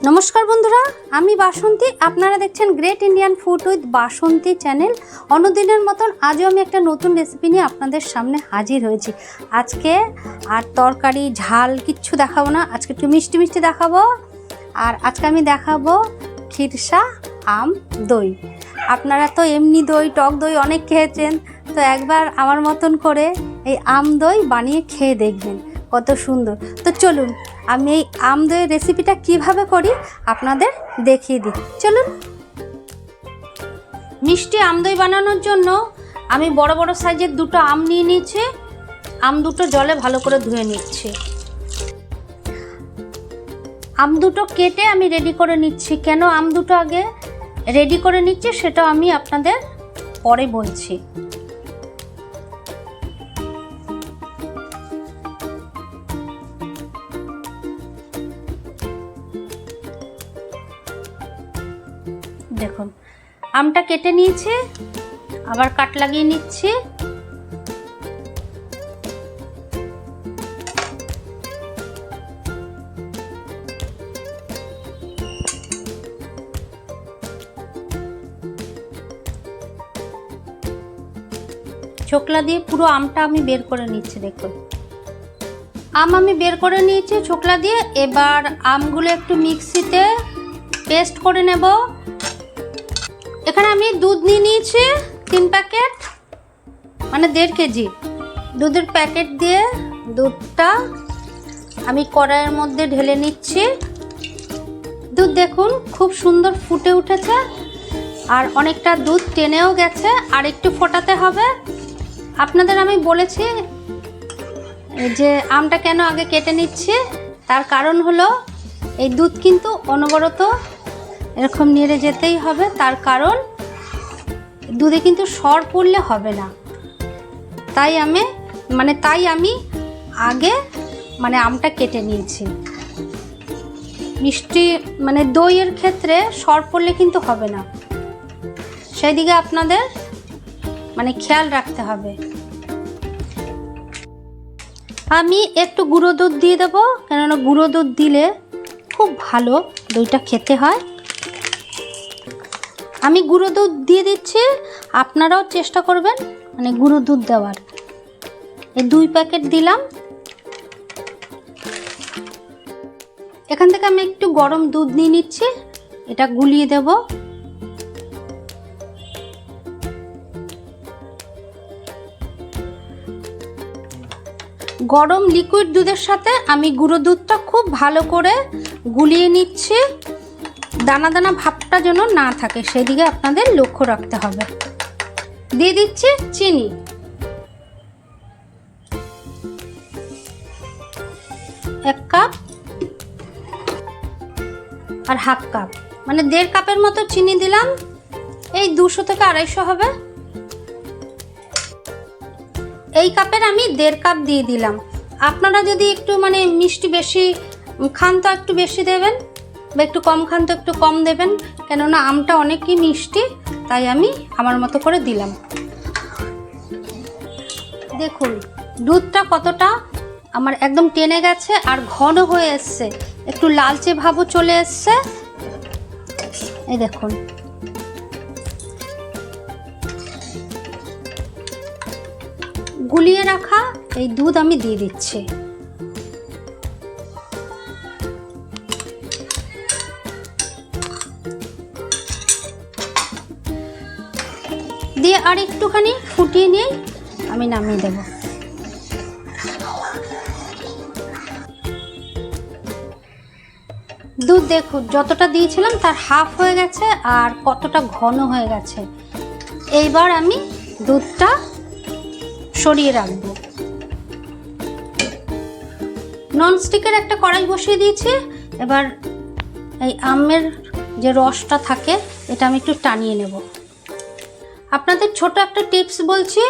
नमस्कार बंधुरा आमी बासंती आपनारा देखछेन great Indian food with Basanti channel. अनुदिनेर मतन आजও আমি একটা নতুন রেসিপি নিয়ে আপনাদের সামনে হাজির হয়েছি। আজকে আর তরকারি ঝাল কিচ্ছু দেখাবো না, আজকে একটু মিষ্টি মিষ্টি দেখাবো। আর আজকে আমি দেখাবো খিরসা আম দই। আপনারা তো এমনি দই টক দই অনেক খেয়েছেন, তো একবার আমার মতন করে এই আম দই বানিয়ে খেয়ে দেখবেন কত সুন্দর। তো চলুন আমি এই আম দইয়ের রেসিপিটা কিভাবে করি আপনাদের দেখিয়ে দিই। চলুন। মিষ্টি আম দই বানানোর জন্য আমি বড় বড় সাইজের দুটো আম নিয়ে নিয়েছি। আম দুটো জলে ভালো করে ধুয়ে নিচ্ছি। আম দুটো কেটে আমি রেডি করে নিচ্ছি। কেন আম দুটো আগে রেডি করে নিচ্ছি সেটা আমি আপনাদের পরে বলছি। দেখুন আমটা কেটে নিয়েছি, আবার কাট লাগিয়ে নিচ্ছি। ছোকলা দিয়ে পুরো আমটা আমি বের করে নিচ্ছি। দেখুন আম আমি বের করে নিয়েছি ছোকলা দিয়ে। এবার আমগুলো একটু মিক্সিতে পেস্ট করে নেব। এখানে আমি দুধ নিয়ে নিয়েছি 3 প্যাকেট, মানে 1.5 কেজি দুধের প্যাকেট দিয়ে দুধটা আমি কড়াইয়ের মধ্যে ঢেলে নিচ্ছি। দুধ দেখুন খুব সুন্দর ফুটে উঠেছে, আর অনেকটা দুধ টেনেও গেছে, আর একটু ফোটাতে হবে। আপনাদের আমি বলেছি যে আমটা কেন আগে কেটে নিচ্ছি, তার কারণ হলো এই দুধ কিন্তু অনবরত এরকম নেড়ে যেতেই হবে। তার কারণ দুধে কিন্তু সর পড়লে হবে না, তাই আমি আগে আমটা কেটে নিয়েছি। মিষ্টি দইয়ের ক্ষেত্রে সর পড়লে কিন্তু হবে না, সেই দিকে আপনাদের খেয়াল রাখতে হবে। আমি একটু গুঁড়ো দুধ দিয়ে দেবো, কেননা গুঁড়ো দুধ দিলে খুব ভালো দইটা খেতে হয়। আমি গুঁড়ো দুধ দিয়ে দিচ্ছি, আপনারাও চেষ্টা করবেন গুঁড়ো দুধ দেওয়ার। এই 2 প্যাকেট দিলাম। এখান থেকে আমি একটু গরম দুধ নিয়ে নিচ্ছি, এটা গুলিয়ে দেব। গরম লিকুইড দুধের সাথে আমি গুঁড়ো দুধটা খুব ভালো করে গুলিয়ে নিচ্ছি। দানা দানা ভাবটা যেন না থাকে সেদিকে আপনাদের লক্ষ্য রাখতে হবে। দিয়ে দিচ্ছি চিনি, 1 কাপ আর হাফ কাপ, 1.5 কাপের মতো চিনি দিলাম। এই 200 থেকে 250 হবে। এই কাপের আমি 1.5 কাপ দিয়ে দিলাম। আপনারা যদি একটু মিষ্টি বেশি খান তো একটু বেশি দেবেন, বা একটু কম খান তো একটু কম দেবেন, কেননা আমটা অনেকই মিষ্টি, তাই আমি আমার মতো করে দিলাম। দেখুন দুধটা কতটা আমার একদম টেনে গেছে আর ঘন হয়ে এসছে, একটু লালচে ভাবও চলে এসছে। এই দেখুন গুলিয়ে রাখা এই দুধ আমি দিয়ে দিচ্ছি। দিয়ে আর একটুখানি ফুটিয়ে নিয়ে আমি নামিয়ে দেব। দুধ দেখুন যতটা দিয়েছিলাম তার হাফ হয়ে গেছে, আর কতটা ঘন হয়ে গেছে। এইবার আমি দুধটা সরিয়ে রাখবো। ননস্টিকের একটা কড়াই বসিয়ে দিয়েছি। এবার এই আমের যে রসটা থাকে এটা আমি একটু টানিয়ে নেব। আপনাদের ছোট একটা টিপস বলছি,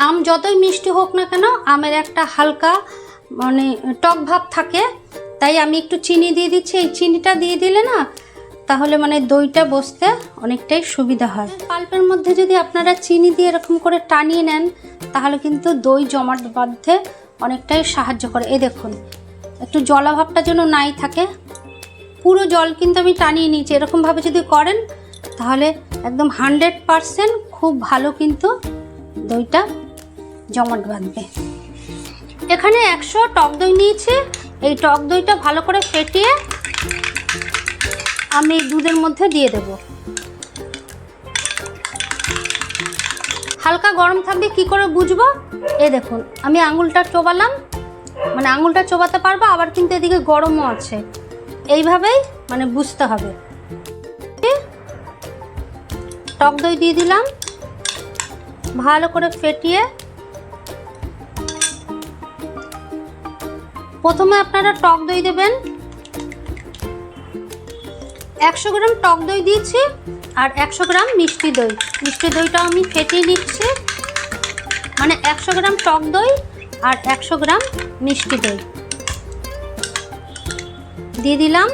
আম যতই মিষ্টি হোক না কেন আমের একটা হালকা টক ভাব থাকে, তাই আমি একটু চিনি দিয়ে দিচ্ছি। এই চিনিটা দিয়ে দিলে না তাহলে দইটা বসতে অনেকটাই সুবিধা হয়। পাল্পের মধ্যে যদি আপনারা চিনি দিয়ে এরকম করে টানিয়ে নেন তাহলে কিন্তু দই জমাট বাঁধতে অনেকটাই সাহায্য করে। এই দেখুন একটু জলাভাবটা যেন নাই থাকে, পুরো জল কিন্তু আমি টানিয়ে নিয়েছি। এরকমভাবে যদি করেন তাহলে একদম 100% খুব ভালো কিন্তু দইটা জমাট বাঁধবে। এখানে 100 টক দই নিয়েছি। এই টক দইটা ভালো করে ফেটিয়ে আমি এই দুধের মধ্যে দিয়ে দেব। হালকা গরম থাকবে, কি করে বুঝবো? এই দেখুন আমি আঙুলটা চোবালাম, মানে আঙুলটা চোবাতে পারবো, আবার কিন্তু এদিকে গরমও আছে। এইভাবেই মানে বুঝতে হবে। টক দই দিয়ে দিলাম, ভালো করে ফেটিয়ে। প্রথমে আপনারা টক দই দেবেন। 100 গ্রাম টক দই দিয়েছি আর 100 গ্রাম মিষ্টি দই। মিষ্টি দইটাও আমি ফেটিয়ে নিচ্ছি, মানে 100 গ্রাম টক দই আর 100 গ্রাম মিষ্টি দই দিয়ে দিলাম।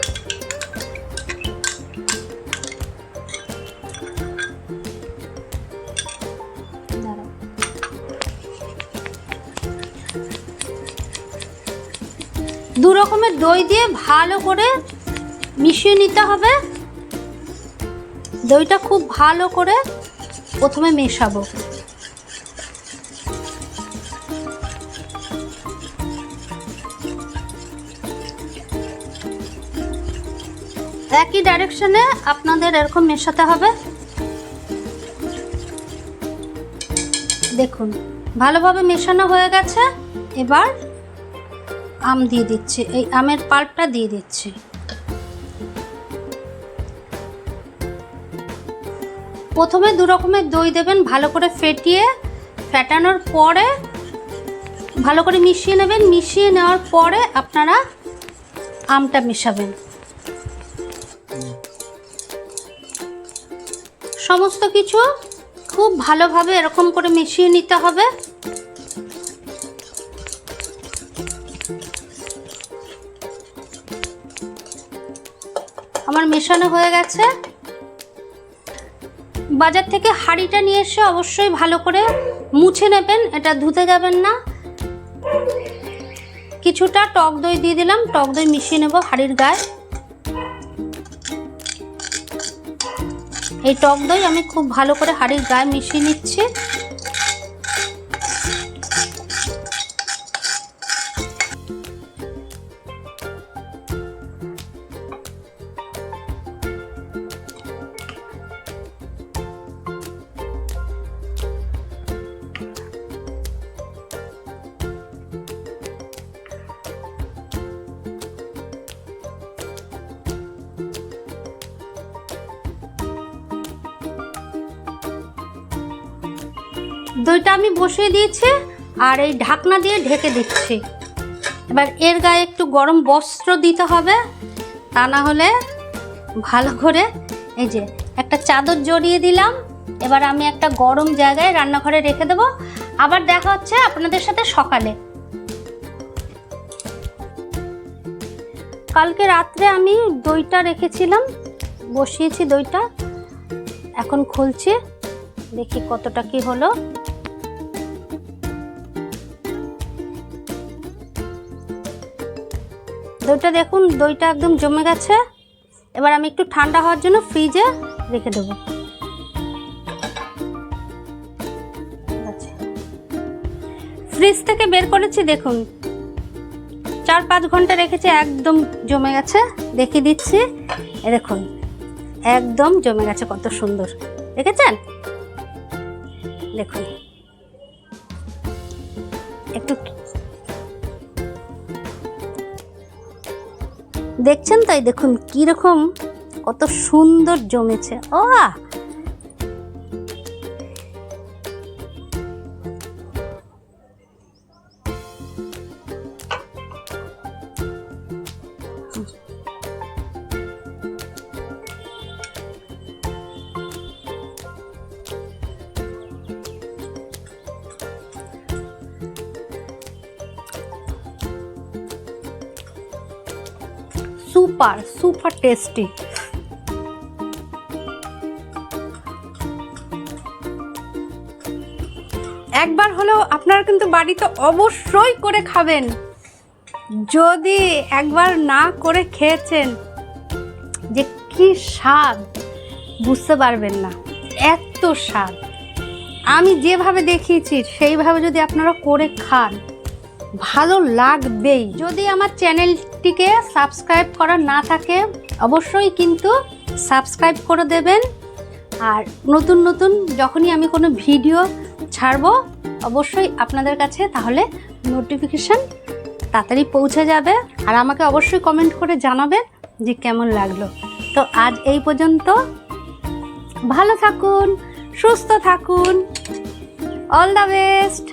দু রকমের দই দিয়ে ভালো করে মিশিয়ে নিতে হবে। দইটা খুব ভালো করে প্রথমে মেশাবো। একই ডাইরেকশনে আপনাদের এরকম মেশাতে হবে। দেখুন ভালোভাবে মেশানো হয়ে গেছে। এবার আম দিয়ে দিচ্ছি, এই আমের পাল্পটা দিয়ে দিচ্ছি। প্রথমে দু রকমের দই দেবেন, ভালো করে ফেটিয়ে, ফেটানোর পরে ভালো করে মিশিয়ে নেবেন। মিশিয়ে নেওয়ার পরে আপনারা আমটা মেশাবেন। সমস্ত কিছু খুব ভালোভাবে এরকম করে মিশিয়ে নিতে হবে। আমার মেশানো হয়ে গেছে। বাজার থেকে হাঁড়িটা নিয়ে এসে অবশ্যই ভালো করে মুছে নেবেন, এটা ধুতে যাবেন না। কিছুটা টক দই দিয়ে দিলাম, টক দই মিশিয়ে নেব হাঁড়ির গায়ে। এই টক দই আমি খুব ভালো করে হাঁড়ির গায়ে মিশিয়ে নিচ্ছি। দইটা আমি বসিয়ে দিয়েছি আর এই ঢাকনা দিয়ে ঢেকে দিচ্ছি। এবার এর গায়ে একটু গরম বস্ত্র দিতে হবে, তা না হলে ভালো করে এই যে একটা চাদর জড়িয়ে দিলাম। এবার আমি একটা গরম জায়গায় রান্নাঘরে রেখে দেব। আবার দেখা হচ্ছে আপনাদের সাথে সকালে। কালকে রাত্রে আমি দইটা রেখেছিলাম, বসিয়েছি দইটা, এখন খুলছি, দেখি কতটা কি হলো। দইটা দেখুন, দইটা একদম জমে গেছে। এবার আমি একটু ঠান্ডা হওয়ার জন্য ফ্রিজে রেখে দেবো। ফ্রিজ থেকে বের করেছি, দেখুন 4-5 ঘন্টা রেখেছি, একদম জমে গেছে। দেখিয়ে দিচ্ছি, এ দেখুন একদম জমে গেছে, কত সুন্দর দেখেছেন? দেখুন একটু দেখছেন তাই, দেখুন কিরকম কত সুন্দর জমেছে। ও সুপার সুপার টেস্টি। একবার হলেও আপনারা কিন্তু বাড়িতে অবশ্যই করে খাবেন। যদি একবার না করে খেয়েছেন যে কি স্বাদ বুঝতে পারবেন না, এত স্বাদ। আমি যেভাবে দেখিয়েছি সেইভাবে যদি আপনারা করে খান ভালো লাগবেই। যদি আমার চ্যানেলটিকে সাবস্ক্রাইব করা না থাকে অবশ্যই কিন্তু সাবস্ক্রাইব করে দেবেন। আর নতুন নতুন যখনই আমি কোনো ভিডিও ছাড়বো অবশ্যই আপনাদের কাছে তাহলে নোটিফিকেশান তাড়াতাড়ি পৌঁছে যাবে। আর আমাকে অবশ্যই কমেন্ট করে জানাবেন যে কেমন লাগলো। তো আজ এই পর্যন্ত, ভালো থাকুন, সুস্থ থাকুন, অল দ্য বেস্ট।